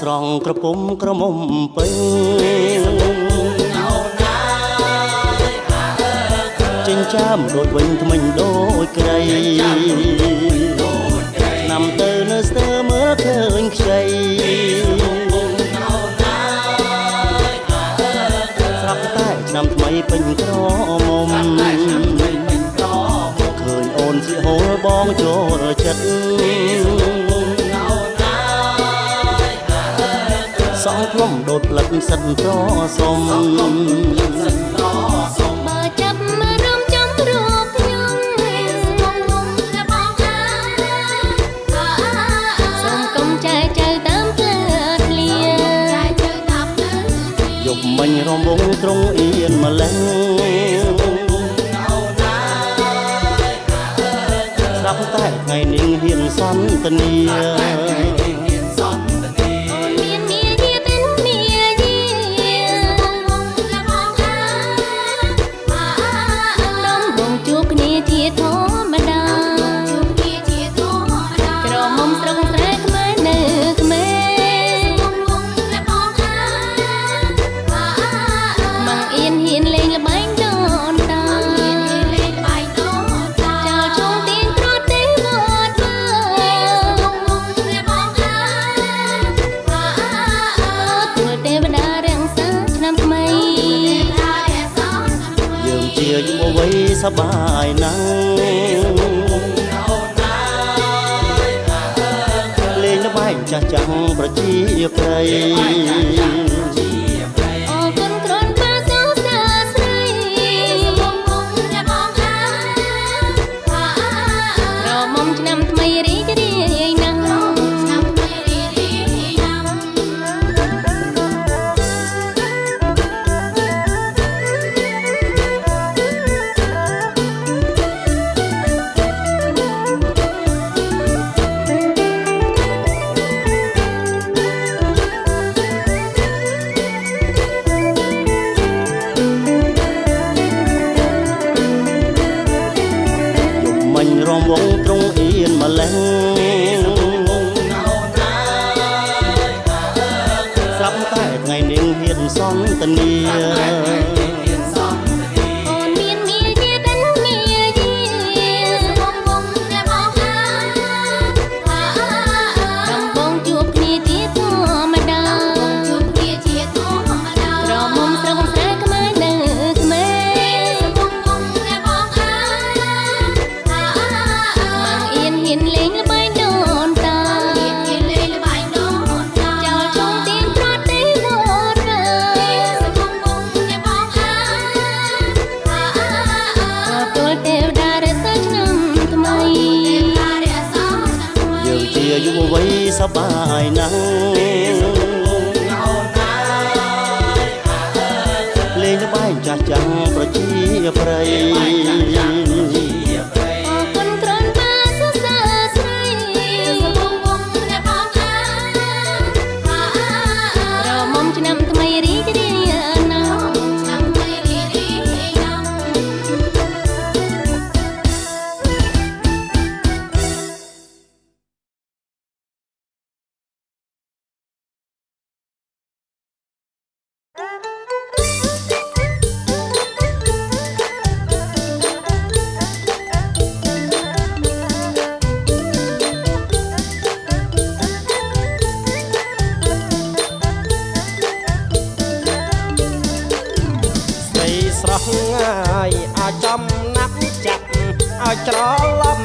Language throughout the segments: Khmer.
ស្រង់ក្រពុំក្រមុំពេញចិញ្ចាមដូចវិញថ្មិញដូចក្រៃឆ្នាំទៅនៅស្ទើមើលឃើញខ្ចីស្រាប់តែឆ្នាំថ្មីពេញក្រមុំឃើញអូនជាហូលបងចូលចិត្តសងព្រំដូតផ្លិតសិនត្រសុំបើចាប់មករំចំរកខ្ញុំតែបងសូមកុំចែកចៅតាមផ្លូវធ្លាយប់មិញរំវងត្រង់អៀនម្លេះស្រាប់តែថ្ងៃនេះហ៊ានសន្ទនាសបាយណាស់លេងល្បែងចាស់ចាំងប្រជាប្រិយអរគុណគ្រាន់បើសរសើរស្រីរមុំឆ្នាំថ្មីរីករាយណាស់រំវងត្រង់អៀនម្លេះស្រាប់តែថ្ងៃនេះហ៊ានសន្ទនាយុវវ័យសប្បាយណាស់លេងល្បែងចាស់ចាំងប្រជាប្រិយស្រស់ងាយឲ្យចំណាប់ចាប់ឲ្យច្រឡំ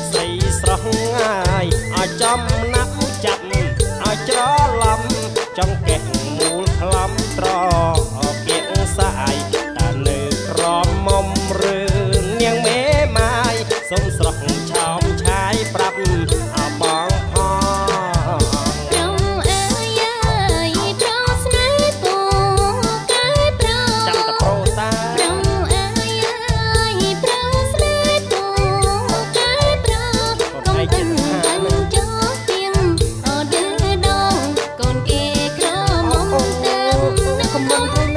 ស្រីស្រស់ងាយឲ្យចំណាប់ចាប់ឲ្យច្រឡំចង់កេះមូលខ្លំត្រគៀកសាយតែនៅក្រមុំឬនាងមេម៉ាយសុំស្រស់ឆោមឆាយប្រាប់អបងHãy subscribe cho kênh Ghiền Mì Gõ để không bỏ lỡ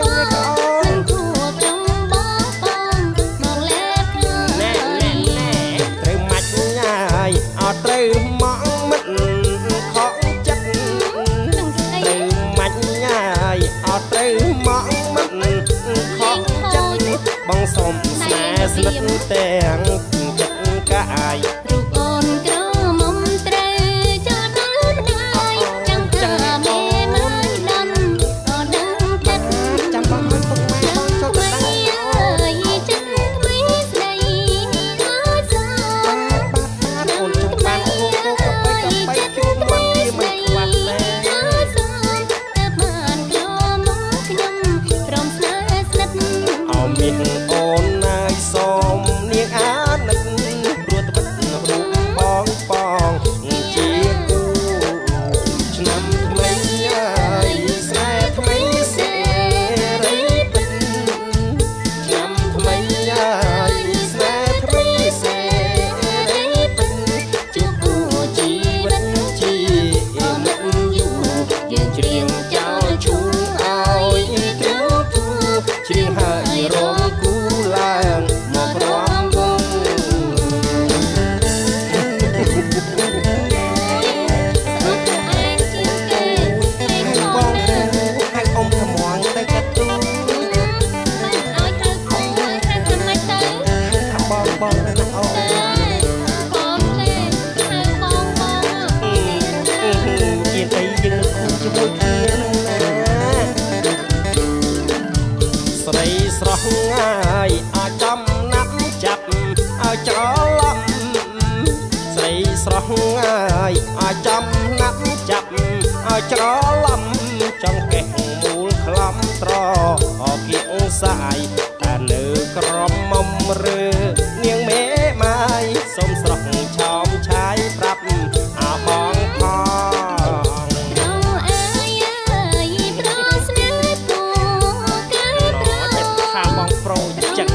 ស្និទ្ធទាំងចិត្តកាយរូបអូនក្រមុំត្រូវចូលដល់ម្ដាយចាំថាមេម៉ាយដំអត់ដឹងចិត្តចាំបងឲ្យពុកម៉ែបងចូលទៅដែរអើយចិត្តថ្មីស្ដីអើយសោអូនចង់បានគោកទៅបីជួបមកជាមិនខ្វះទេអើយសោតែបានក្រមុំខ្ញុំព្រមស្នេហ៍ស្និទ្ធអោមានអូនណាយសូមនាងអាណិតព្រោះត្បិតរូបបងបងជាគូឆ្នាំថ្មីហើយស្នេហ៍ថ្មីសេរីពិតឆ្នាំថ្មីហើយស្នេហ៍ថ្មីសេរីពិតជាគូជីវិតជាមិនយូរយើងច្រៀងចោលឈូឲ្យគ្រូគូច្រៀងហើយរងគូឡើងមករាំវង់បងហៅអ៊ំថ្មងទៅកាត់ទូបងណាអូជាទៅយើងគូជាមួយគ្នាណាស្រីស្រស់ងាយអាចចំណាប់ចាប់ឲ្យច្រឡំស្រីស្រស់ងាយអាចចំណាប់ចាប់ឲ្យច្រឡំចង់កេះមូលខ្លំត្រអគៀងសាយតែនៅក្រមុំរើនាងមេម៉ាយសូមស្រស់ឆោមឆាយប្រាប់អាបងផងថាបងប្រូចឹង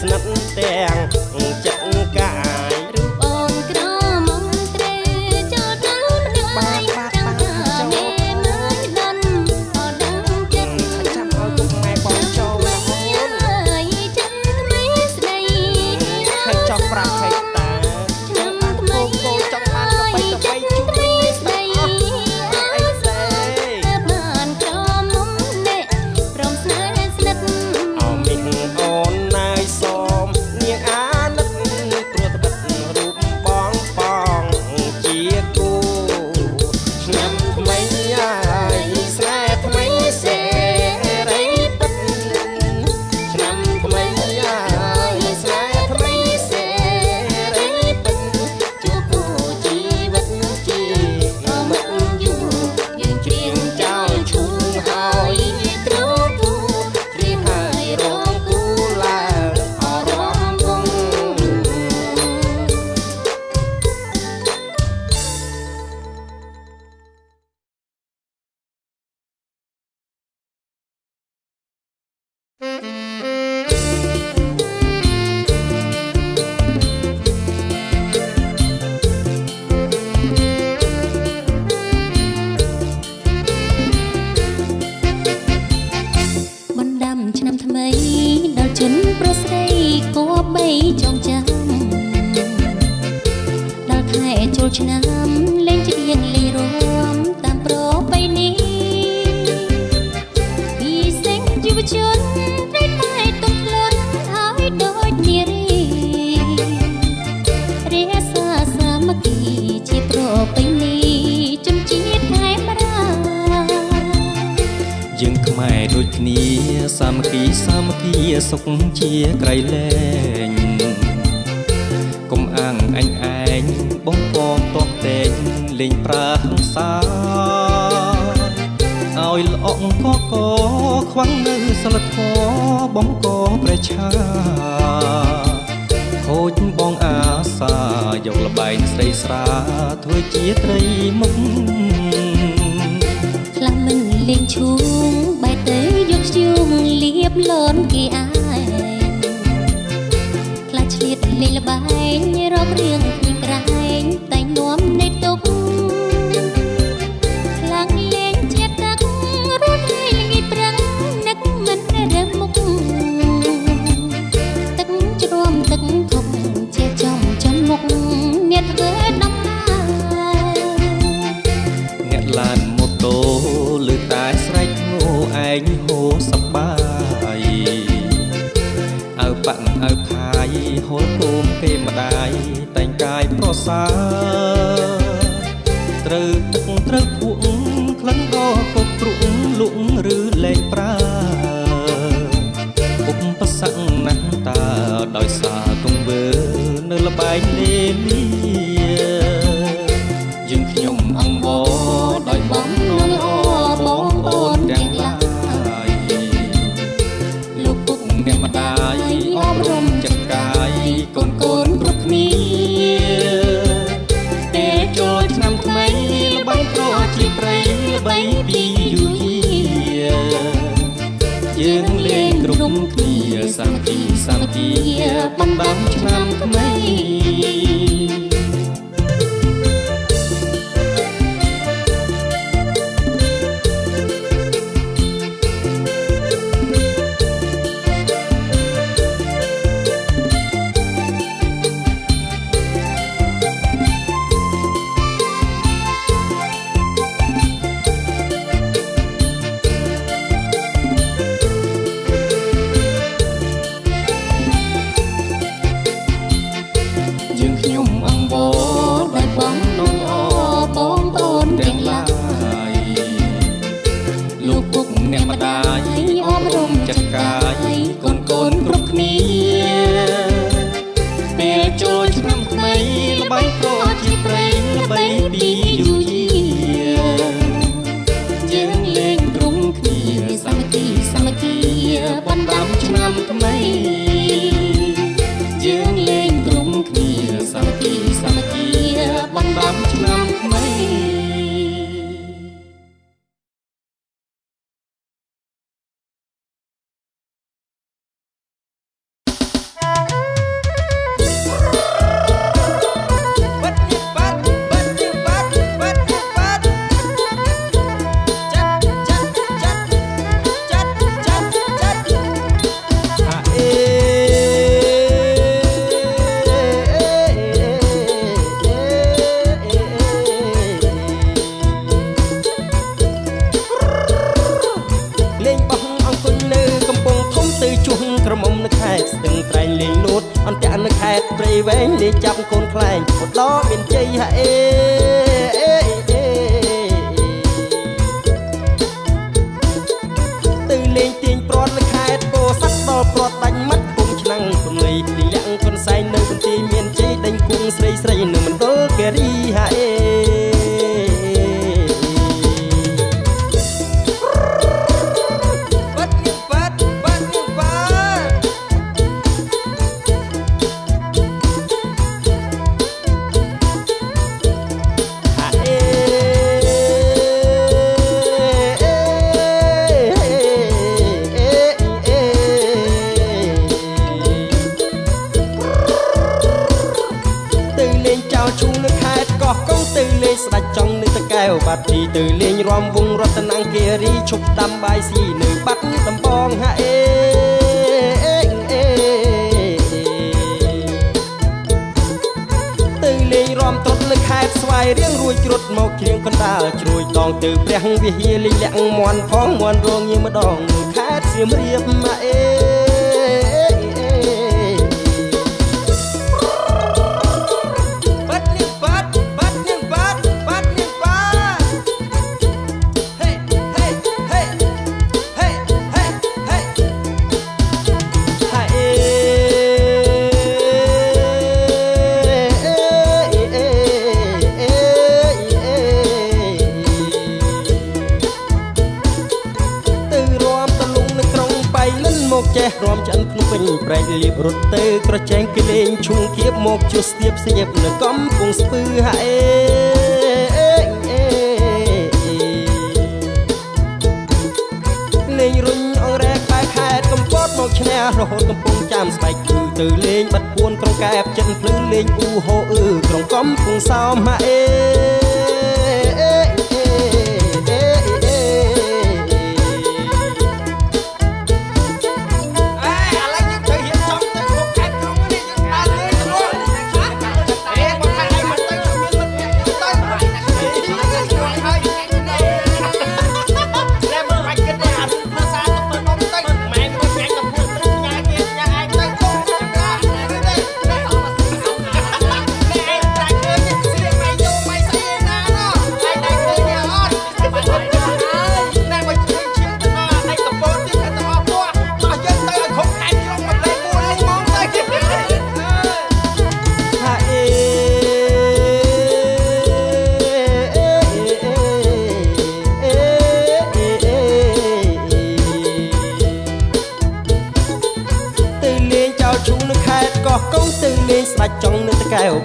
ស្និទ្ធទាំងចិត្តកាយរូបអូនក្រមុំត្រូវចូលដល់ម្ដាយចាំថាមេម៉ាយដំអត់ដឹងចិត្តចាំឲ្យពុកម៉ែបងចូលរហូតអើយចិត្តថ្មីស្ដីហើយចង់ប្រាប់ឲ្យតាឆ្នាំថ្មីគោចង់បានកបីទៅបីជួបស្ដីអីសេបានក្រមុំអ្នកព្រមស្នេហ៍ស្និទ្ធអោមីងអូនណាយសូមនាងអាណិតព្រោះត្បិតរូបបងបងជាគូឆ្នាំថ្មីហើយស្នេហ៍ថ្មីសេរីពិតឆ្នាំថ្មីហើយស្នេហ៍ថ្មីសេរីពិតជាគូជីវិតជាមិនយូរយើងច្រៀងចោលឈូងហើយគ្រូគូច្រៀងហើយរងគូឡើងអរំវងបណ្ដាំឆ្នាំថ្មីដល់ជនប្រុសស្រីគួរបីចងចាំដល់ខែចូលឆ្នាំលេងច្រៀងលីរួមតាមប្រពៃណីពីសេងយុវជនត្រូវតែទុំខ្លួនហើយដូចនារីរាសាសាមគ្គីជាប្រពៃណីជនជាតិខេមរាយើងខ្មែរដូចគ្នាសាមគ្គីសុខជាក្រៃលែងកុំអាំងអញឯងបងពងតបតែងលេងប្រាហង្សាឲ្យល្អកកខ្វាំងនៅសិលធម៌បងក៏ព្រះឆាខូចបងអាសាយកលបែងស្រីស្រាធ្វើជាត្រីមុខខ្លាំងមិនលេងឈូងបែរទៅយកធ្យូងលៀបលន់គេឯង តូលឺតែស្រែកធ្ងោឯងហូរសប្បាយអើបាក់អើផាយហូលគោមគេម្ដាយតែងកាយប្រសើរត្រូវទឹកត្រូវភក់ក្លិនក៏កុកព្រុកលក់ឬលែងប្រើឧបសគ្គណាស់តើដោយសារទង្វើនៅលបែងលេលាយើងខ្ញុំអង្វរដោយបងនឹងអបងអូនទាំងឡាយលោកពុកអ្នកម្ដាយអប់រំចិត្តកាយកូនគ្រប់គ្នាតែចូលឆ្នាំថ្មីល្បែងប្រជាប្រៃល្បែងពីយូយាយើងលេងគ្រប់គ្នាសាមគ្គីបណ្ដាំឆ្នាំថ្មីចាប់កូនខ្លែងពុតដមានជ័យហេទៅលេងទាញព្រាត់នៅខេត្តពោធិ៍សាត់ដល់ព្រាត់ដាច់មាត់គុំឆ្នាំងគុំលីលាក់គុនសែងនៅបន្ទាយមានជ័យដេញគង់ស្រីស្រីនៅមណ្ឌលគិរីហេស្ដាច់ចង់នៅតកែវបាត់ទីទៅលេងរំវងរតនគិរីឈប់ដាំបាយស៊ីនៅបាត់ដំបងហេទៅលេងរំត្រុតនៅខេត្តស្វាយរៀងរួចគ្រុតមកជ្រៀងកណ្ដាលជ្រួយដងទៅព្រះវិហារលេងលាក់មន់ផងមន់រងញៀមម្ដងនៅខេត្តសៀមរាបចេះរំចិនភ្នំពេញប្រែកលៀបរត់ទៅក្រចែងគេលេងឈុំគៀបមកជួសស្ទាបស្ញៀបនៅកំពង់ស្ពឺហេលេងរុញអងរែកបែកខេតកំពតមកឈ្នះរហូតកំពង់ចាំស្បែកគឺទៅលេងបាត់ពួនក្រុងកែបចិនភ្លឺលេងអ៊ូហូក្រុងកំពង់សោមហេ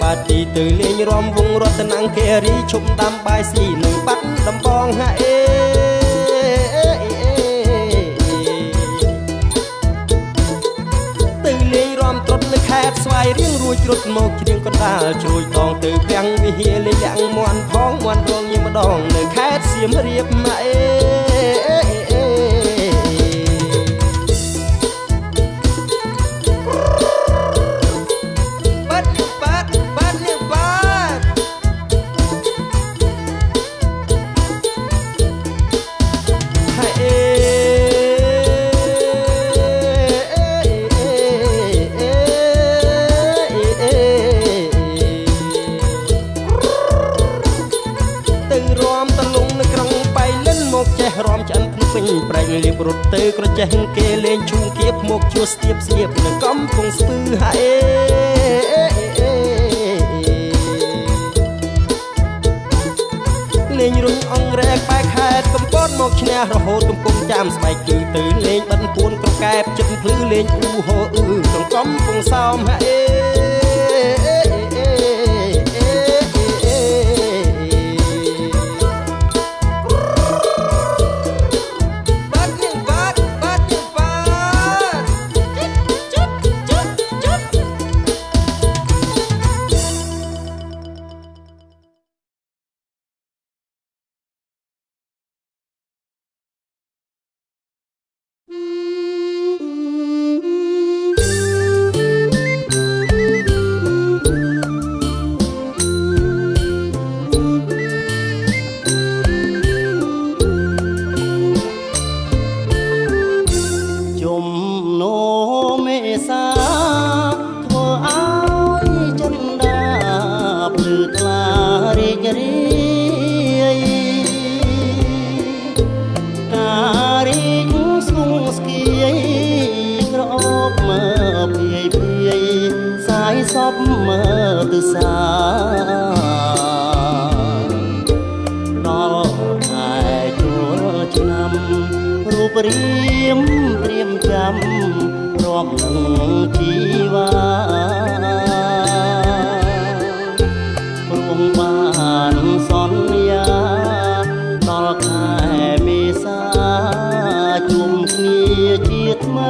បាទីទៅលេងរំវងរតនង្គេរីឈុំតាមបាយស៊ីនឹងបាត់ដំបងហាអេទៅលេងរំត្រុតនៅខេត្តស្វាយរៀងរួចរត់មកជ្រៀងកណ្ដាលជ្រួយតងទៅពាំងវិហារលេងយ៉ាងមន់ផងមន់រងញម្ដងនៅខេត្តសៀមរាបម៉ាអេរំចាន់ភ្នំពេញប្រែងលៀបរត់ទៅក្រចេះគេលេងឈូងគៀបមកជួស្ទាបស្ទាបនៅកំពង់ស្ពឺហាអេលេងរុញអង្រែកបែកខេតកំពតមកឈ្នះរហូតកំពុងចាំស្បែកគឺទៅលេងបិណ្ឌពួនក្រកែបចិត្តភ្លឺលេងអ៊ូហូអ៊ឺក្នុងកំពង់សោមហាអេសពមើលទិសាដល់ខែចូលឆ្នាំរូបរាមត្រៀមចាំរាប់នឹងជីវាព្រមបានសន្យាដល់ខែមេសាជុំគ្នាជាថ្មី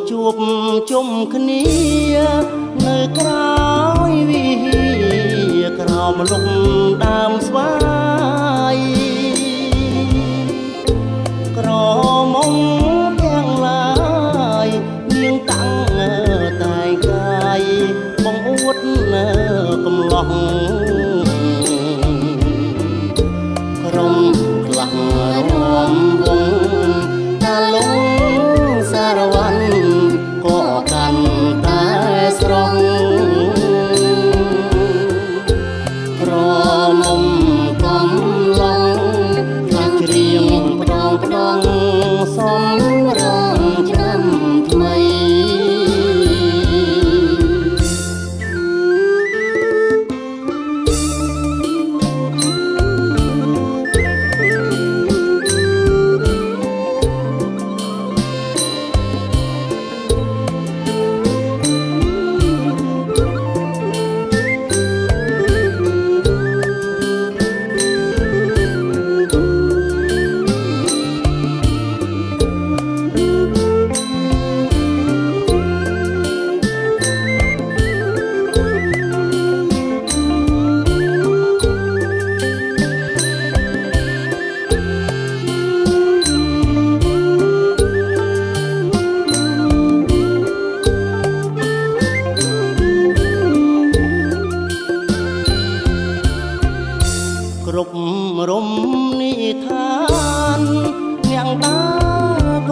ជួបជុំគ្នានៅក្រោយវិហារក្រោមលំដើមស្វាយក្រមុំទាំងឡាយនាងតាំងតែកាយបងអួតកំឡោះក្រុមខ្លះរំវងតាលងសារវ័នក៏កាន់តែស្រស់ក្រមុំ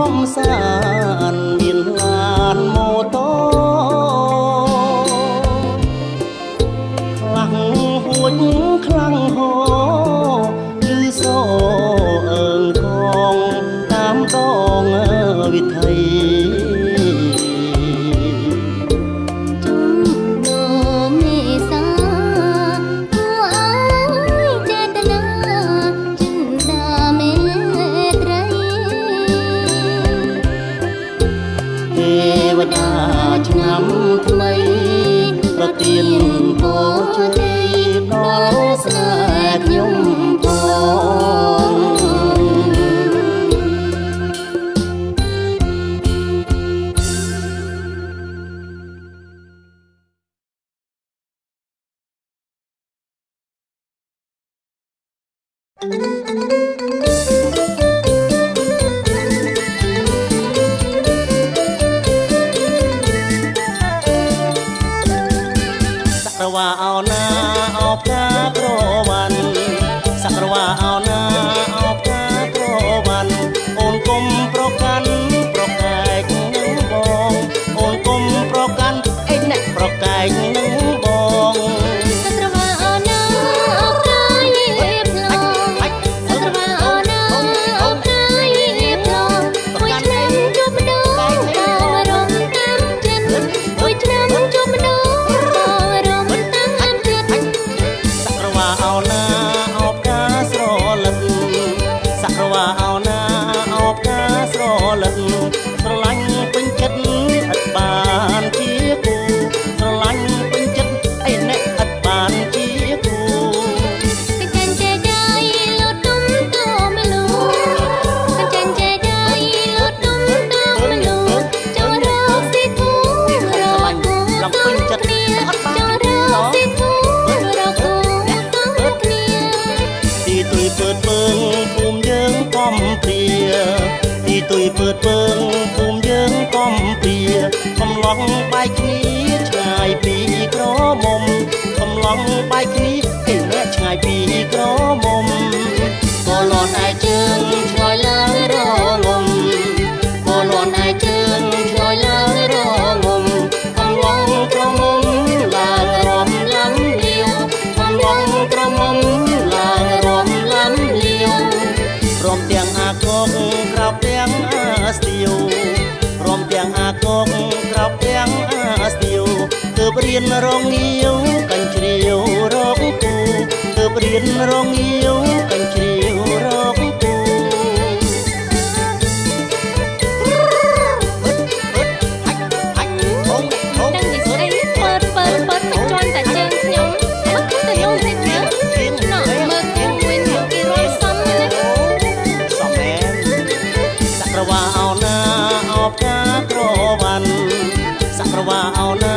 កំសាន្តមានឡានម៉ូតូខ្លាំងហួចខ្លាំងហោឬសូអើងកងតាមដងវិថីឆ្នាំថ្មីប្រទានពរជ័យដល់ស្នេហ៍ខ្ញុំផងសក្រវាអោណាអោផ្កាក្រវ៉ាន់សក្រវាអោណាអោផ្កាក្រវ៉ាន់អូនគុំប្រកាន់ប្រកែកនឹងបងអូនគុំប្រកាន់អីណែប្រកែកនឹងបងសក្រវាអោណាអោផ្កាយេផ្លងសក្រវាអោណាអោផ្កាយេផ្លងមួយឆ្នាំជួបម្ដងបងរំតាមចិត្តមួយឆ្នាំជួបម្ដងអោណាអោផ្កាស្រលឹកសក្រវាអោណាអោផ្កាស្រលឹកស្រឡាញ់ពេញចិត្តឥតបានជាគូស្រឡាញ់ពេញចិត្តអីអ្នកឥតបានជាគូកញ្ចេញចេដៃលូតទុំតមលូកញ្ចេញចេដៃលូតទុំតមលូចូលរកស៊ីធូរកគូឡងពេញចិត្តអត់បានចូលរកស៊ីធូរកគូទីទុយពើតពើងភូមិយើងកំព្រាទីទុយពើតពើងភូមិយើងកំព្រាកំឡោះបែកគ្នាឆ្ងាយពីក្រមុំកំឡោះបែកគ្នាឯអ្នកឆ្ងាយពីក្រមុំក៏លន់ឯជើងឆ្លើយឡើងរងំក៏លន់ឯជើងឆ្លើយឡើងរងំកំឡោះក្រមុំឡើងរំឡាំលាវកំឡោះក្រមុំឡើងរំឡាំលាវព្រមទាំងអាកុកក្រោបទាំងអាស្ទាវព្រមទាំងអាកុកក្រោបទាំងអាស្ទាវទើបរៀនរងងាវកាញ់ជ្រាវរកគូទើបរៀនរងងាវកាញ់ជ្រាវរកគូដឹងនិយាយស្អីពើមិនជន់តែជើងខ្ញុំអត់ទៅយំទេណាណ៎មើលគេមួយគេរំសំណាសំមែនសក្រវាអោណាអោផ្កាក្រវ៉ាន់សក្រវាអោណា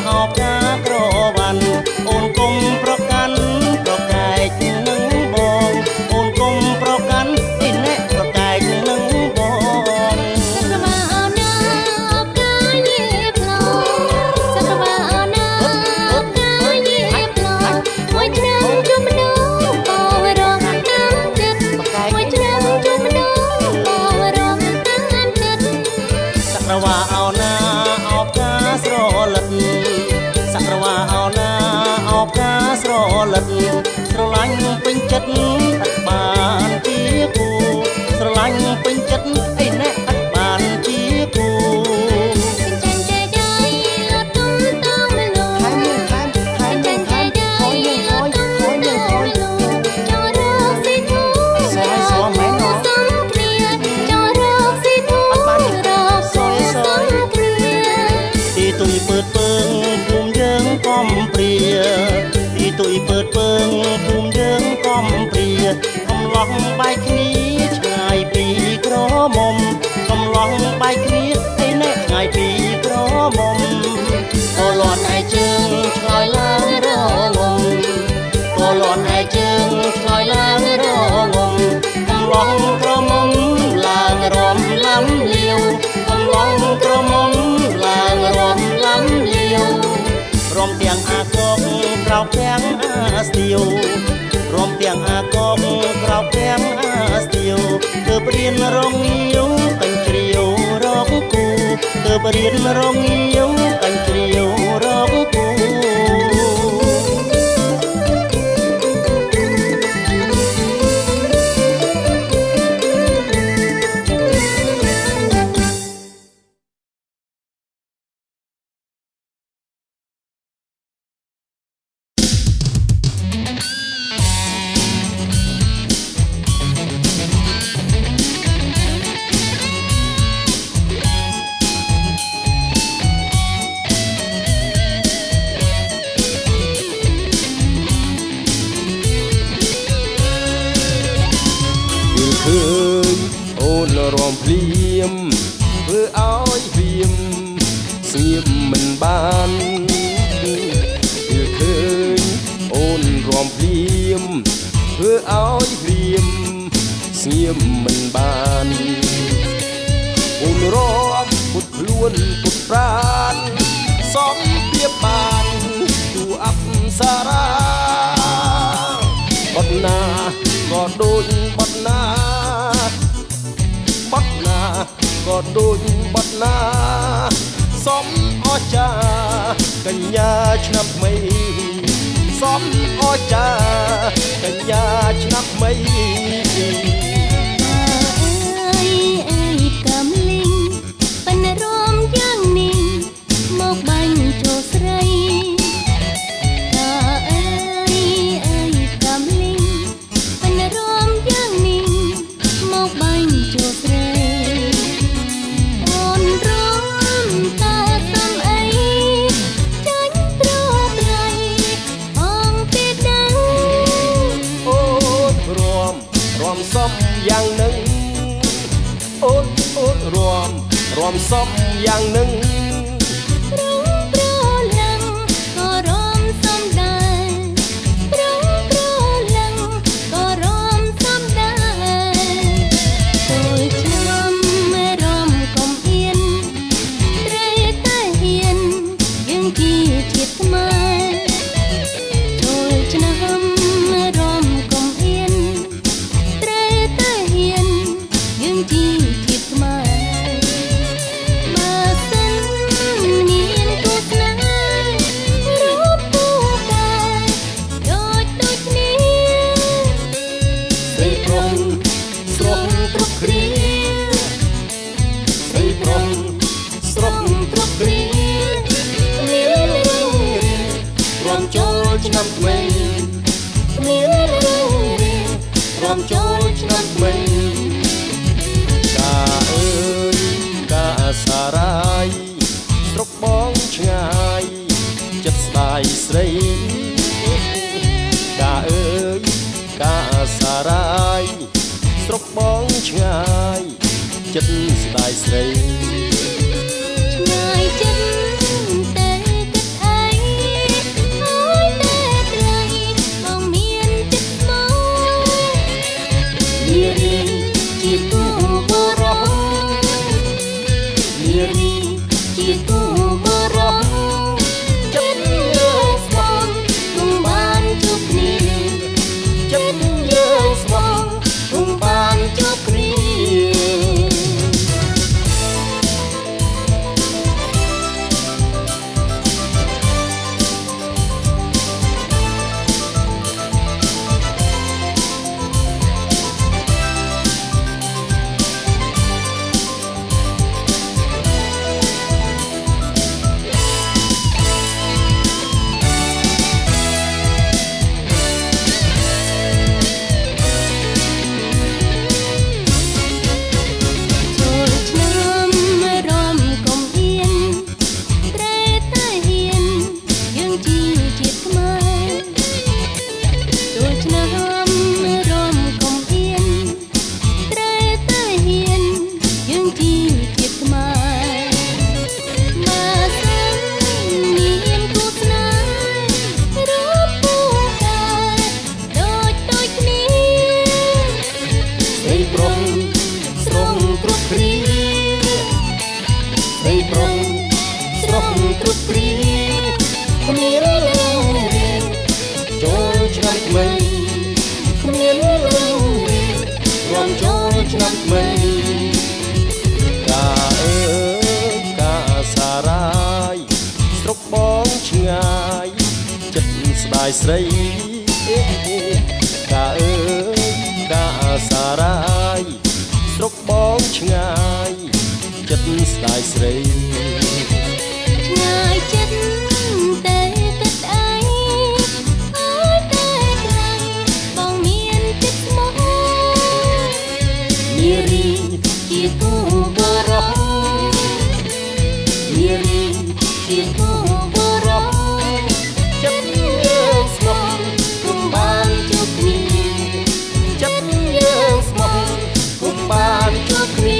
អោផ្កាក្រវ៉ាន់អូនគុំប្រកាន់ប្រកែកនឹងបងអូនគុំប្រកាន់អីណែប្រកែកនឹងបងសក្រវាអោណាអោផ្កាយេផ្លងសក្រវាអោណាអោផ្កាយេផ្លងមួយឆ្នាំជួបម្ដងបងរំតាមចិត្តមួយឆ្នាំជួបម្ដងបងរំតាមចិត្តសក្រវាអោណាអោផ្កាស្រលឹកសក្រវាអោណាអោផ្កាស្រលឹកស្រឡាញ់ពេញចិត្តឥតបានជាគូស្រឡាញ់ពេញចិត្តអីណែឥតបានជាគូកញ្ចេញចេដៃលូតទុំតមលូកញ្ចេញចេដៃលូតទុំតមលូចូលរកស៊ីធូរកគូសំគ្នាចូលរកស៊ីធូរកគូសំគ្នាទីទុយពើតពើងភូមិយើងកំព្រាទីទុយពើតពើងភូមិយើងកំព្រាកំឡោះបែកគ្នាឆ្ងាយពីក្រមុំកំឡោះបែកគ្នាអីណែឆ្ងាយពីក្រមុំក៏លន់ឯជើងឆ្លើយឡើងរងំក៏លន់ឯជើងឆ្លើយឡើងរងំកំឡោះក្រមុំឡើងរំឡាំលាវកំឡោះក្រមុំឡើងរំឡាំលាវព្រមទាំងអាកុកក្រោបទាំងអាស្ទាវព្រមទាំងអាកុកក្រោបទាំងអាស្ទាវទើបរៀនរងងាវកាញ់ជ្រាវ បរៀនរងាវកាញ់ជ្រាវរកគូឃើញអូនរំភ្លៀមធ្វើឲ្យព្រៀមស្ងៀមមិនបានគឺឃើញអូនរំភ្លៀមធ្វើឲ្យព្រៀមស្ងៀមមិនបានអូនរំពុតខ្លួនពុតប្រានសំពៀបបានទូអប្សរាបត់ណាក៏ដូចបត់ណាបត់ណាក៏ដូចបត់ណាសំអស្ចារ្យកញ្ញាឆ្នាំថ្មីសំអស្ចារ្យកញ្ញាឆ្នាំថ្មីអើយកំលីងប៉ិនរំយ៉ាងនេះមកបាញ់ចូលស្រីអើយកំលីងប៉ិនរំយ៉ាងនេះមកបាញ់ចូលស្រីអូនរំតែសំអីចាញ់ត្រត្រៃអងពេលដឹងអូនរំសំយ៉ាងនឹងអូនរំសំយ៉ាងនឹង ព្រមប្រលឹងក៏រំសំដែរព្រមប្រលឹងក៏រំសំដែរចូលឆ្នាំរំកុំអៀនត្រូវតែហ៊ានយើងជាជាតិខ្មែរចូលឆ្នាំរំកុំអៀនត្រូវតែហ៊ានយើងជាជាតិខ្មែរបើសិនមានគូស្នេហ៍រូបពូកែដូចគ្នាស្រីប្រុងស្រុកគ្រប់គ្រាស្រីប្រុងស្រុកគ្រប់គ្រាមានរឿងរំចូលឆ្នាំថ្មីមានរឿងរំចូលឆ្នាំថ្មីកាអើយកាសារាយស្រុកបងឆ្ងាយចិត្តស្ដាយស្រីកាអើយកាសារាយស្រុកបងឆ្ងាយចិត្តស្ដាយស្រី ឆ្ងាយចិត្តតែគិតអីហើយតែត្រីបងមានចិត្តមកនារីជាគូបរោនារីជាគូបរោចិត្តយើងស្មងគង់បានជួបគ្នាចិត្តយើងស្មងគង់បានជួបគ្នា យស្រីដាអើយដាសារ៉ាយស្រុកបងឆ្ងាយចិត្តស្ដាយស្រីឆ្ងាយចិត្តតែគិតអីអើយតែខ្លាំងបងមានចិត្តស្មោះនារីជាគូបរោះនារីជាគូបរោះចិត្តយើងស្មោះគុំបានជួបគ្នាចិត្តយើងស្មោះគុំបានជួបគ្នា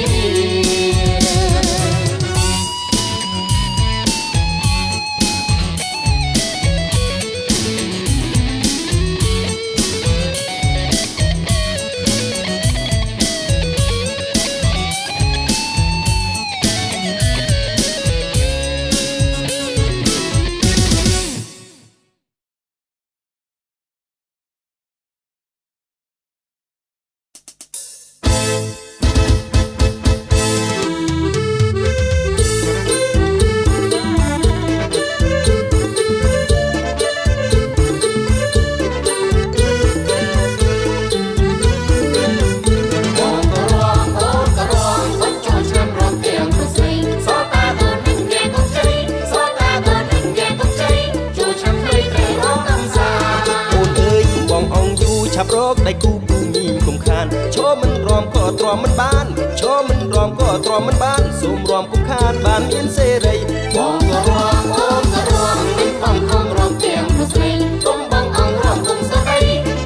ឆាប់រកដៃគូពូមីគុំខានឈរមិនរំក៏ទ្រាំមិនបានឈរមិនរំក៏ទ្រាំមិនបានសូមរំគុំខានបានមានសេរីបងក៏រំអូនក៏រំមិនបងខំរំទាំងព្រោះស្រីគុំបងអងរំគុំស្រី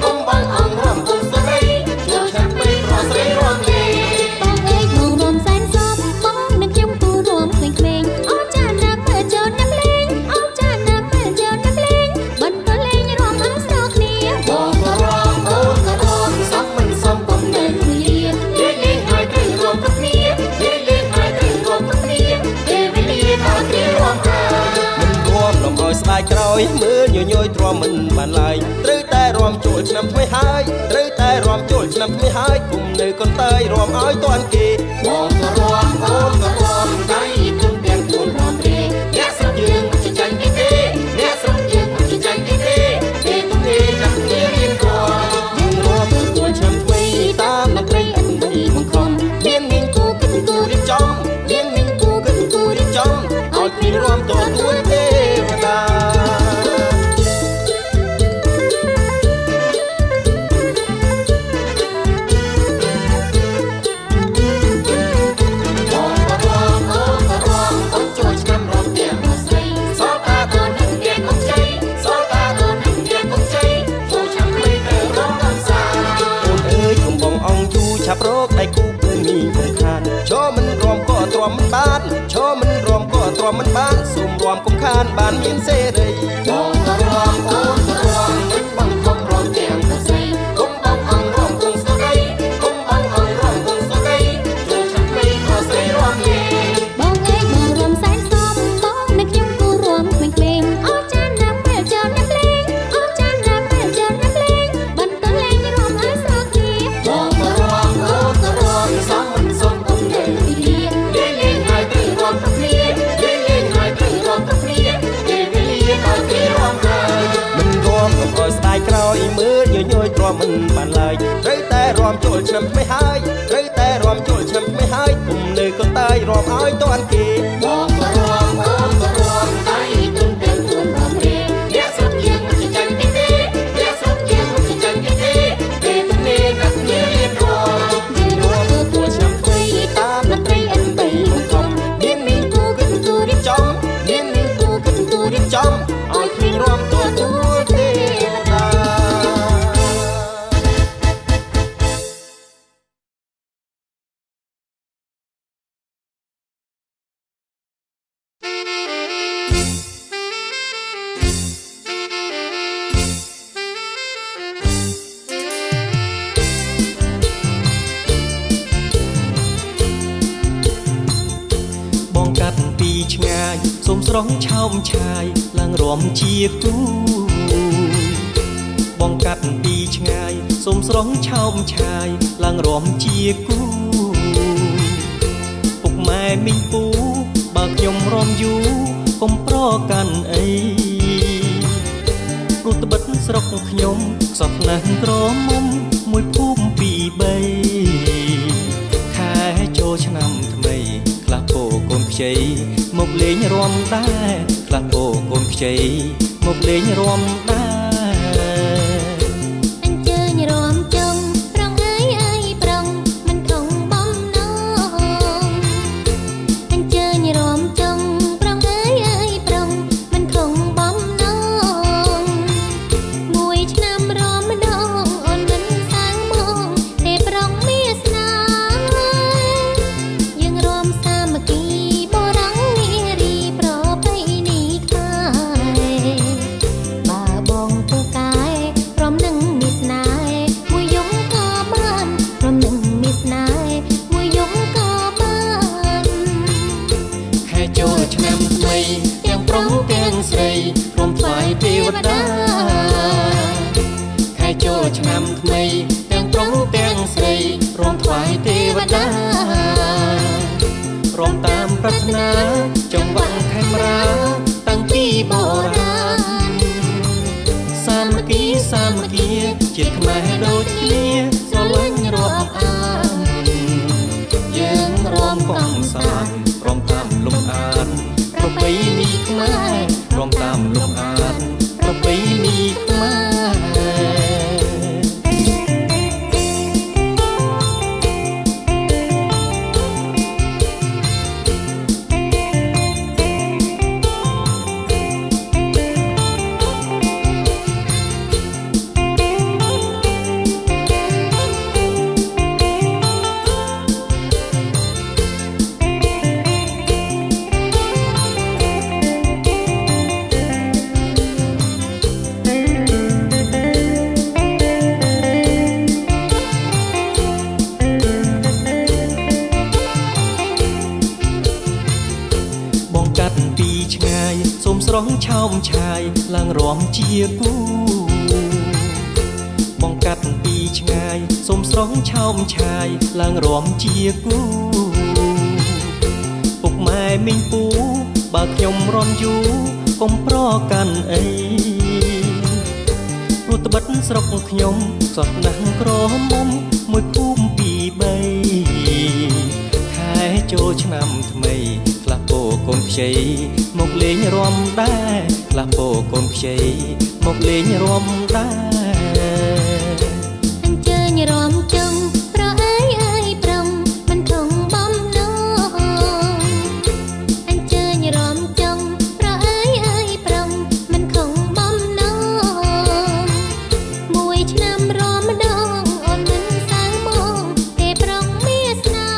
គុំបងអងរំគុំស្រីចូលឆាប់ពេកព្រោះស្រីរំលេបងអើយបងរំសែនសមបងនឹងខ្ញុំគូរំក្មេងៗអូចាណាមើលចូលណាំលេងអូចាណាមើលចូលណាំលេងមិនទៅលេងរំអើស្រុកគ្នាបងក៏រំអូនក៏រំសំមិនសំបំនៅគ្នាលេងលេងហើយទៅរំទឹកគ្នាលេងលេងហើយទៅរំទឹកគ្នាពេលវេលាដល់គ្នារំកាមិនរំលំឲ្យស្ដាយក្រោយមើលញញយទ្រាំមិនបានឡើយត្រូវតែរំចូលឆ្នាំថ្មីហើយត្រូវតែរំចូលឆ្នាំថ្មីហើយគុំនៅកន្តែយរំឲ្យតាន់គេបងក៏រំអូនក៏រំដៃគុំទាំងគុំរំទេអ្នកស្រុកយើងមិនចាញ់គេទេអ្នកស្រុកយើងមិនចាញ់គេទេពេលទំនេរដាក់គ្នារៀនក៏យើងរំទទួលឆ្នាំថ្មីតាមតន្ត្រីអន្ត្រីបង្ខំមានមានគូគិតគូរៀបចំមានមានគូគិតគូរៀបចំឲ្យពីរំទទួលទេវតាឆាប់រកដៃគូពូមីគុំខានឈរមិនរំក៏ទ្រាំមិនបានឈរមិនរំក៏ទ្រាំមិនបានសូមរំគុំខានបានមានសេរីបងក៏រំអូនក៏រំមិនបងខំរំទាំងព្រោះស្រីគុំបងអងរំគុំស្រីគុំបងអងរំគុំស្រីចូលឆាប់ពេកព្រោះស្រីរំលេបងអើយបងរំសែនសមបងនឹងខ្ញុំគូរំក្មេងៗអូចាណាមើលចូលណាំលេងអូចាណាមើលចូលណាំលេងមិនទៅលេងរំឲ្យស្រុកគ្នាបងក៏រំអូនក៏រំសំមិនសំគុំនៅទីលេងលេងហើយទៅរំទឹកគ្នាលេងលេងហើយទៅរំទឹកគ្នាពេលវេលាដល់គេរំកាមិនរំកុំឲ្យស្ដាយក្រោយមើលញញយទ្រាំមិនបានឡើយត្រូវតែរំចូលឆ្នាំថ្មីហើយត្រូវតែរំចូលឆ្នាំថ្មីហើយគុំនៅកន្តែយរំឲ្យតាន់គេបងក៏រំអូនក៏រំដៃគុំទាំងគុំរំទេអ្នកស្រុកយើងមិនចាញ់គេទេអ្នកស្រុកយើងមិនចាញ់គេទេពេលទំនេរដាក់គ្នារៀនក៏យើងរំទទួលឆ្នាំថ្មីតាមតន្ត្រីអន្ត្រីបង្ខំមានមានគូគិតគូរៀបចំមានមានគូគិតគូរៀបចំឲ្យគ្មានរំទទួលទេវតា សូមស្រស់ឆោមឆាយឡើងរំជាគូបងកាត់ពីឆ្ងាយសូមស្រស់ឆោមឆាយឡើងរំជាគូពុកម៉ែមីងពូបើខ្ញុំរំយូរកុំប្រកាន់អីព្រោះត្បិត ស្រុកខ្ញុំខ្សត់ណាស់ក្រមុំមួយភូមិពីរបីខែចូលឆ្នាំថ្មីខ្លះពោកូនខ្ចីមកលេងរាំដែរខ្លះពោកូនខ្ចីមកលេងរាំដែរអញ្ជើញរាំចុងប្រងអើយប្រងមិនខំបំណងអញ្ជើញរាំចុងប្រងអើយប្រងមិនខំបំណងមួយឆ្នាំរាំម្ដងអូនមិនសាំងមកទេប្រងមានស្នាយើងរាំសាមគ្គីបរងនារីប្រពៃណីខ្មែរបើបងពូកែព្រមនឹងមានស្នេហ៍មួយយំក៏បានព្រមនឹងមានស្នេហ៍មួយយំក៏បានខែចូលឆ្នាំថ្មីទាំងប្រុសទាំងស្រីព្រមថ្វាយទេវតាខែចូលឆ្នាំថ្មីទាំងប្រុសទាំងស្រីព្រមថ្វាយទេវតាព្រមតាមប្រាថ្នាចង្វាក់ខេមរាតាំងពីបុរាណសាមគ្គីសាមគ្គីជាតិខ្មែរដូចគ្នាស្រឡាញ់រាប់អានយើងរាំកំសាន្តព្រមតាមលំអានប្រពៃណីខ្មែរព្រមតាមលំអានប្រពៃណីខ្មែរសូមស្រងឆោមឆាយឡើងរាំជាគូបងកាត់ពីឆ្ងាយសូមស្រងឆោមឆាយឡើងរាំជាគូពុកម៉ែមីងពូបើខ្ញុំរាំយូរកុំប្រកាន់អីព្រោះត្បិតស្រុកខ្ញុំសត់ណាស់ក្រមុំមួយភូមិពីរបីខែចូលឆ្នាំថ្មីខ្លះពោកូនខ្ចីមកលេងរាំដែរខ្លះពោកូនខ្ចីមកលេងរាំដែរអញ្ជើញរាំចុងប្រអើយប្រងមិនខំបំណងអញ្ជើញរាំចុងប្រអើយប្រងមិនខំបំណងមួយឆ្នាំរាំម្ដងអូនមិនសាំងមកទេប្រងមានស្នា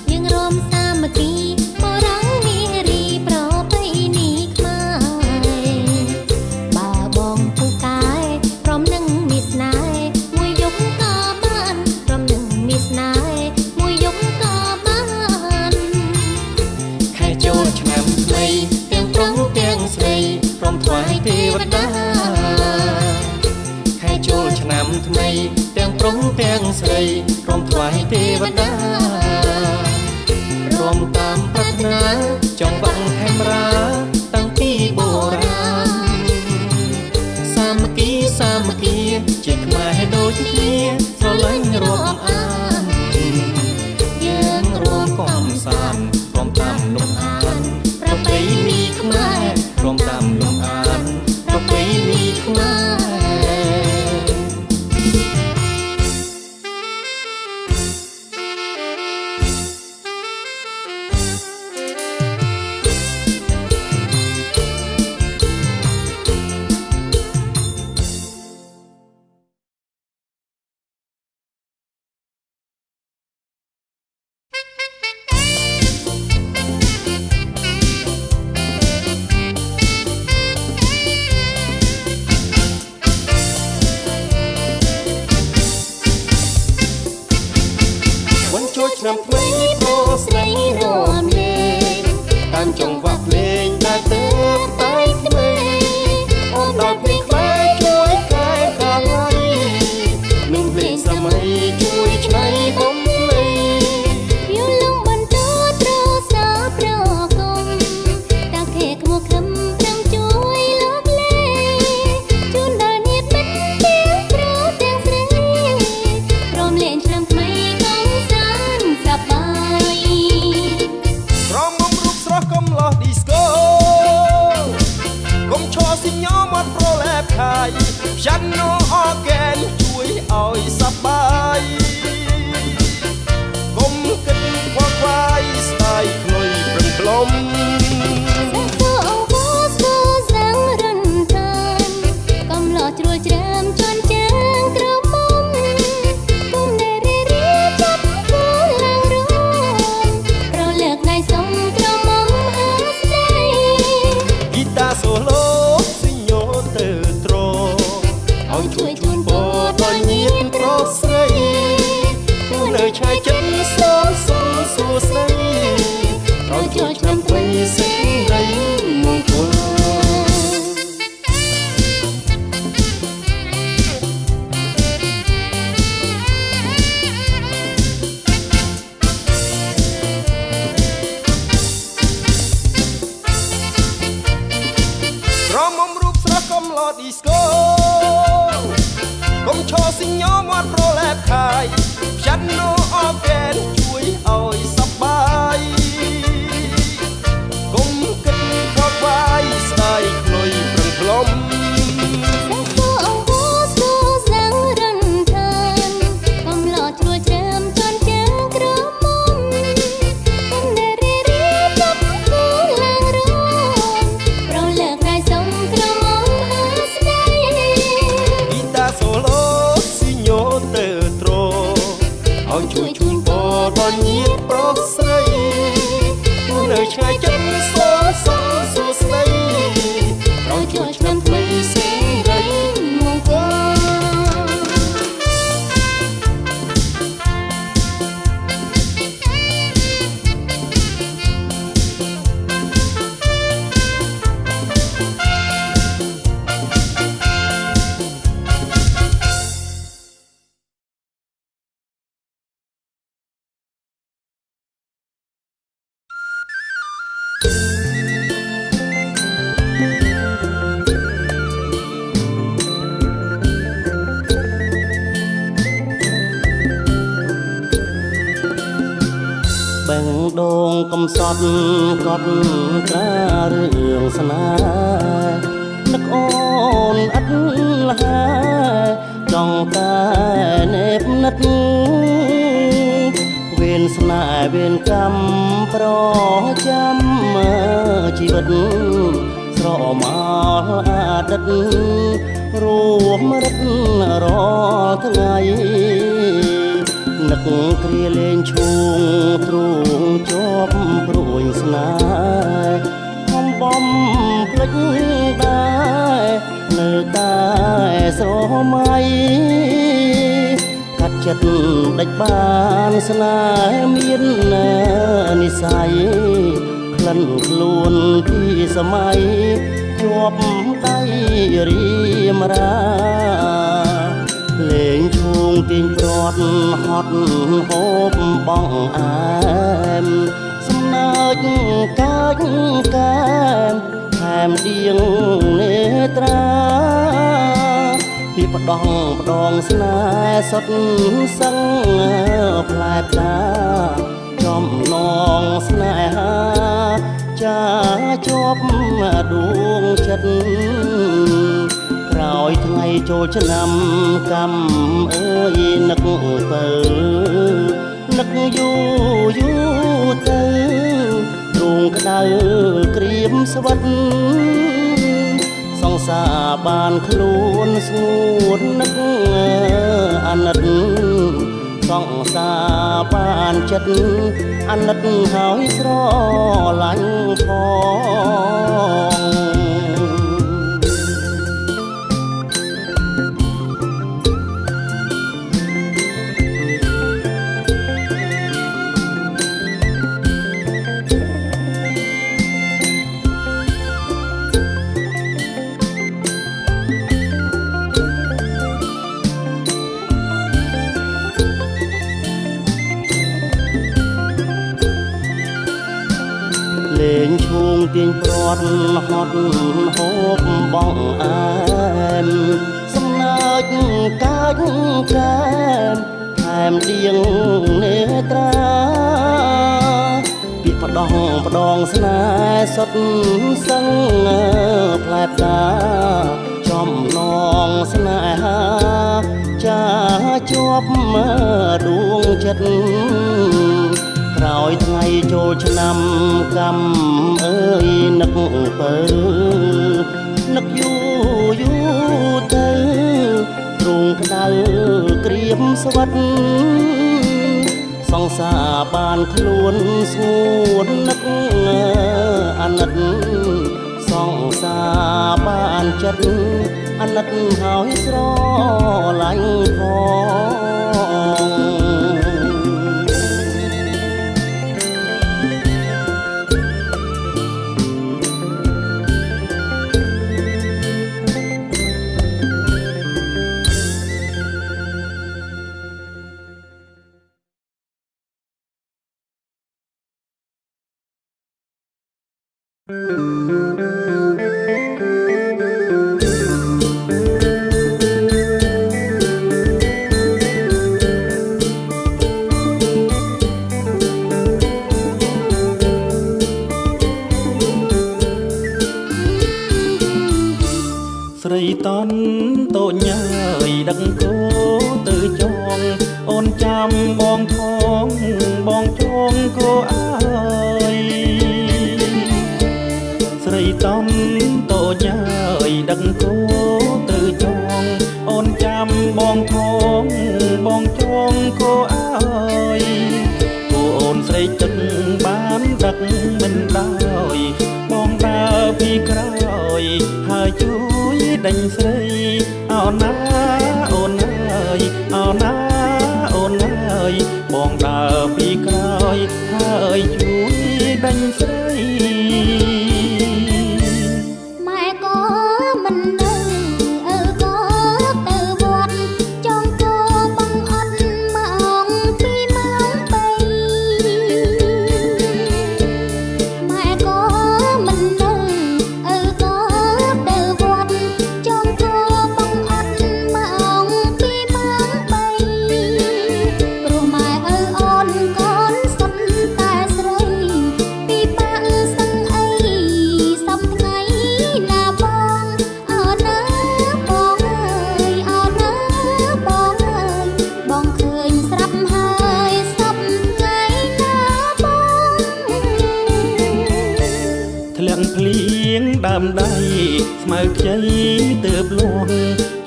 យើងរាំសាមគ្គីបរងនារីប្រពៃណីខ្មែរបើបងពូកែព្រមនឹងមានស្នេហ៍មួយយប់ក៏បានព្រមនឹងមានស្នេហ៍មួយយប់ក៏បានខែចូលឆ្នាំថ្មីទាំងប្រុសទាំងស្រីព្រមថ្វាយទេវតាខែចូលឆ្នាំថ្មីទាំងប្រុសទាំងស្រីព្រមថ្វាយទេវតាព្រមតាមប្រាថ្នាចង់បាំងខេមរាតាំងពីបុរាណសាមគ្គីសាមគ្គីជាតិខ្មែរដូចគ្នាស្រឡាញ់រាប់អានយើងរួមកំសាន្តព្រមតាមលំអានប្រពៃណីខ្មែរព្រមតាមលំអានប្រពៃណីខ្មែរចូលឆ្នាំថ្មីព្រោះស្រីរាំលេងតាមចង្វាក់ភ្លេងដែលទើបតែថ្មីអូនដល់ភ្លេងខ្មែរជួយកែខាងឡៃនឹងភ្លេងសម័យជួយឆ្នៃបំភ្លេងយល់លងបន្តត្រសាប្រគុំតាខេក្មួយខំប្រឹងជួយលោកលេង ខាយចាន់ណូអរហ្គែនជួយឲ្យសប្បាយកុំគិតខ្វល់ខ្វាយស្ដាយខ្លុយប្រឹងផ្លុំជ្រួលច្រាមជន់ចាងក្រមុំគុំដែលរៀបចាប់គូឡើងរំប្រលើកដៃសុំក្រមុំអើស្ដី ហ្គីតាសូឡូស៊ីញ៉ូទៅត្រឲ្យជួយជូនពរដល់ញាតិប្រុសស្រីទូនៅឆាយចិត្តសូមសុំសួស្ដីឲ្យជួយឆ្នាំថ្មីសេចក្ដីមង្គលឌីស្កូកុំឈរស៊ីញ៉ូមាត់ប្រលែបខាយចាន់ណូអរហ្គែនជួយឲ្យសប្បាយកុំគិតខ្វល់ខ្វាយស្ដាយខ្លុយប្រឹងផ្លុំជ្រួលច្រាមជន់ចាងក្រមុំគុំដែលរៀបចាប់គូឡើងរំប្រលើកដៃសុំក្រមុំសូឡូស៊ីញ៉ូទៅត្រឲ្យជួយជូនពរដល់ញាតិប្រុសស្រីទូនៅឆ្ងាយចិត្តសូមសុំសួស្ដីឲ្យជួយឆ្នាំថ្មីសេចក្ដីមង្គលបែងដងកំសត់កត់ត្រារឿងស្នេហ៍នឹកអូនអត់លហាចង់តែនេបនិតវេនស្នេហ៍វេនកម្មប្រចាំជីវិតស្រមោលអតីតរួមរិតរាល់ថ្ងៃនឹកគ្រាលេងឈួងទ្រូងជាប់ព្រួយស្នេហ៍បំបំភ្លេចដែរនៅតែស្រមៃកាត់ចិត្តដាច់បានស្នេហ៍មាននិស័យក្លិនខ្លួនពីសម័យជាប់ដៃរៀមរាលេងឈួងទាញព្រាត់ហត់ហូបបងអែមសំណើចកាច់កែមថែមដៀងនេត្រាពីផ្ដងស្នេហ៍សុតសឹងផ្លែផ្កាចំណងស្នេហាចាជាប់ដួងចិត្តក្រោយថ្ងៃចូលឆ្នាំកម្មអើយនឹកទៅនឹកយូរទៅទ្រូងក្តៅក្រៀមស្វិតសង្សារបានខ្លួនស្ងួននឹកអាណិតសង្សារបានចិត្តអាណិតហើយស្រឡាញ់ផងលេងឈួងទាញព្រាត់ហត់ហូបបងអែមសំណើចកាច់កែមថែមដៀងនេត្រាពីផ្ដងស្នេហ៍សុតសឹងផ្លែផ្កាច សំណងស្នេហាចាជាប់មើដួងចិត្តក្រោយថ្ងៃចូលឆ្នាំកម្មអើយនឹកពើនឹកយូរទៅទ្រូងក្តៅក្រៀមស្វិតសង្សារបានខ្លួនស្ងួននឹកអាណិតសង្សារបានចិត្តអាណិតហើយស្រឡាញ់ផងស្រីតន់តូចញ៉ាយដឹកគោទៅចងអូនចាំបងផងបងចងគោអើយស្រីតន់តូចញ៉ាយដឹកគោទៅចងអូនចាំបងផងបងចងគោអើយគោអូនស្រីទឹកបានដឹកមិនដោយបងដើរពីក្រោយហើយជួយដេញស្រីអោណាអូនអើយអោណាអូនអើយបងដើរពីក្រោយហើយជួយដេញស្រីម៉ែក៏មិនដឹងឪក៏ទៅវត្តចង់គោបងអត់ម៉ោង2ម៉ោង3ម៉ែក៏មិនដឹងឪក៏ទៅវត្តចង់គោបងអត់ម៉ោង2ម៉ោង3ព្រោះម៉ែឪអូនកូនសុទ្ធតែស្រីពីបាក់សឹងអីសពថ្ងៃណាបងអើណាបងអើយអើណាបងអើយបងឃើញស្រាប់ហើយសពថ្ងៃណាបងធ្លាក់ភ្លៀងដើមដៃស្មៅខ្ចីទើបលួង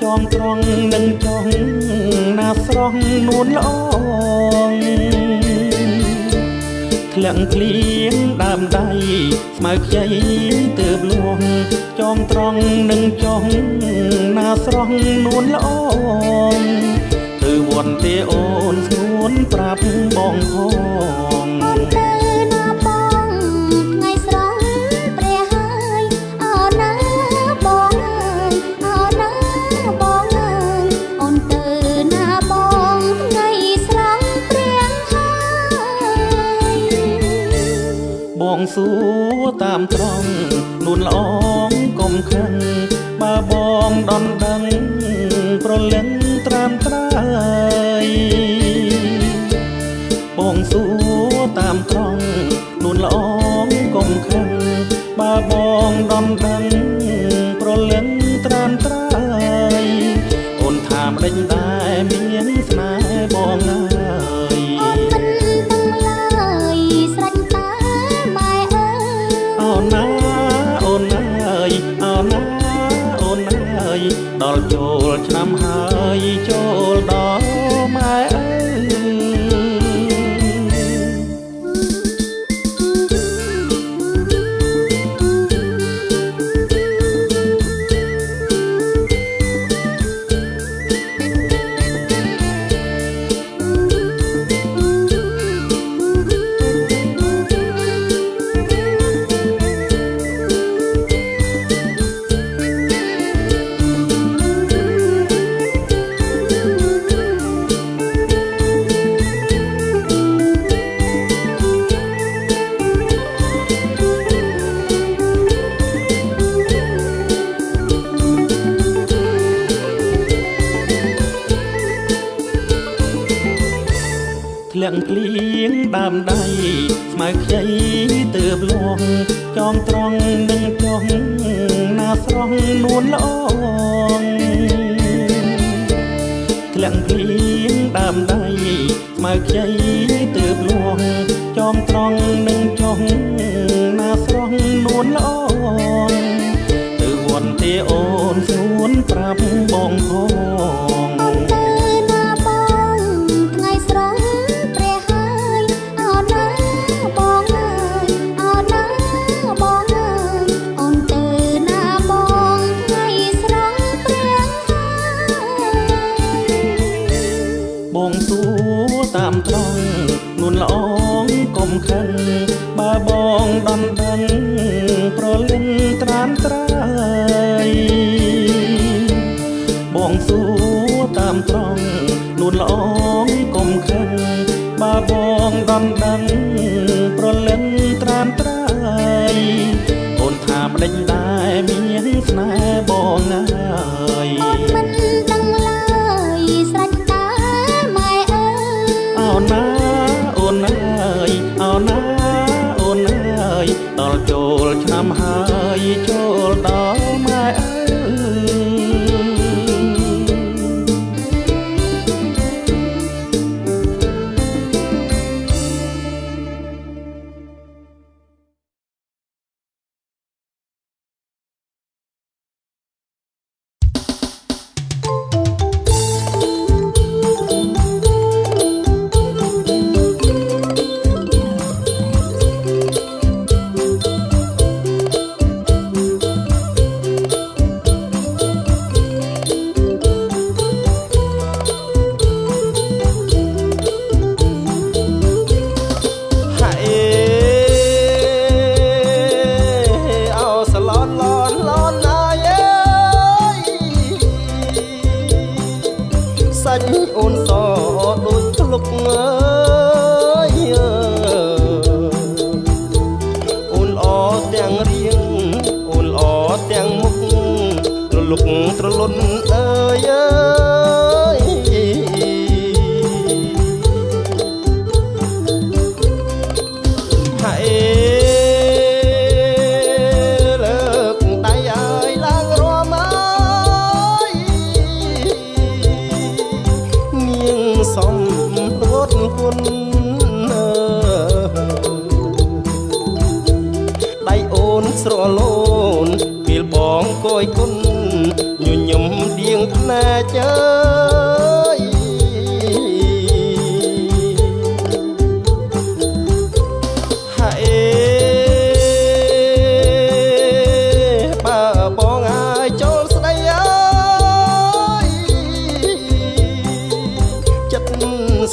ចងត្រង់នឹងចង់ណាស្រស់នួនល្អងធ្លាក់ភ្លៀងដើមដៃស្មៅខ្ចីទើបលួងចងត្រង់នឹងចង់ណាស្រស់នួនល្អងទៅវត្តទេអូនស្ងួនប្រាប់បងផង អូនទៅណាបងថ្ងៃស្រស់ព្រះហើយអោណាបងអើយអោណាបងអើយអូនទៅណាបងថ្ងៃស្រស់ព្រះហើយបងសួរតាមត្រង់នួនល្អងកុំខឹងបើបងដន់ដឹងប្រលឹងត្រាំត្រើយបងសួរតាមត្រង់នួនល្អងកុំខឹងបើបងដន់ដឹងប្រលឹងត្រាំត្រើយអូនថាម្ដេចដែរមានស្នេហ៍បងអើយអូនមិនដឹងឡើយស្រេចតែម៉ែអើយអូនណាអូនអើយអូនណាអូនអើយដល់ចូលឆ្នាំហើយចូលដល់ម៉ែអើធ្លាក់ភ្លៀងដើមដៃស្ម មកខ្ចីទើបលងចងត្រង់នឹងចង់ណាស្រស់នួនល្អងធ្លាក់ភ្លៀងដើមដៃមកខ្ចីទើបលងចងត្រង់នឹងចង់ណាស្រស់នួនល្អងទៅវត្តទេអូនស្នួនប្រាប់បងផងតាមត្រង់នួនល្អងកុំខឹងបើបងដំដឹងប្រលឹងត្រានត្រើយបងសួរតាមត្រង់នួនល្អងកុំខឹងបើបងដំដឹងប្រលឹងត្រានត្រើយអូនថាម្ដេចដែរមានស្នេហ៍បងហើយអូនមិនដឹងឡើយស្រេចតែម៉ែអើយអូនណាអូនអើយអូនណាអូនអើយដល់ចូលឆ្នាំហើយចូលដល់ម៉ែអើអូនសដូចភ្លុកអើយអូនល្អទាំងរៀងអូនល្អទាំងមុខត្រលុកត្រលុនអើយហើយលើកដៃឲ្យឡើងរមអើយសំរត់គុណដៃអូនស្រលូនពេលបងគយគុណញញឹមដៀងភ្នែកអើយហើយបើបងឲ្យចូលស្ដីអើយ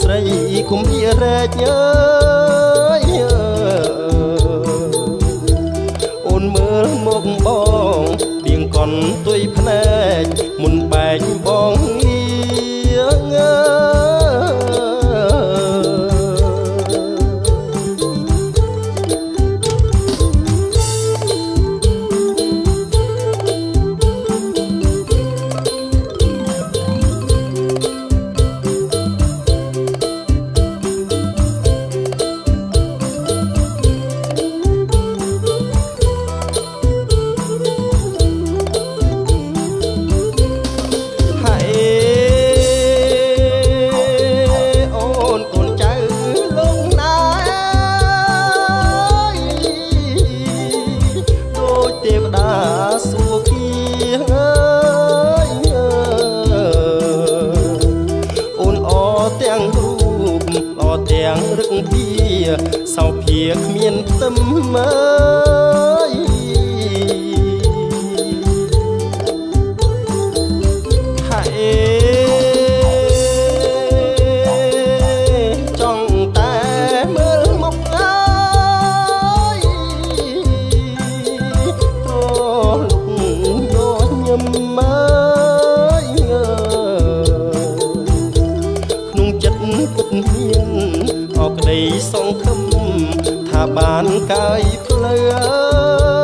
ស្រីគុំវារែកអើយអូនមើលមកបងដៀងកន់ទុយភ្នែកមុនបែកបងលៀងទាំងរឹកពីសោភាគ្មានផ្ទឹមអើយហើយចង់តែមើលមកអើយត្រលុកយកញឹមអើយក្នុងចិត្តពិតមានអក្តីសង្ឃឹមថាបានកាយភ្លើ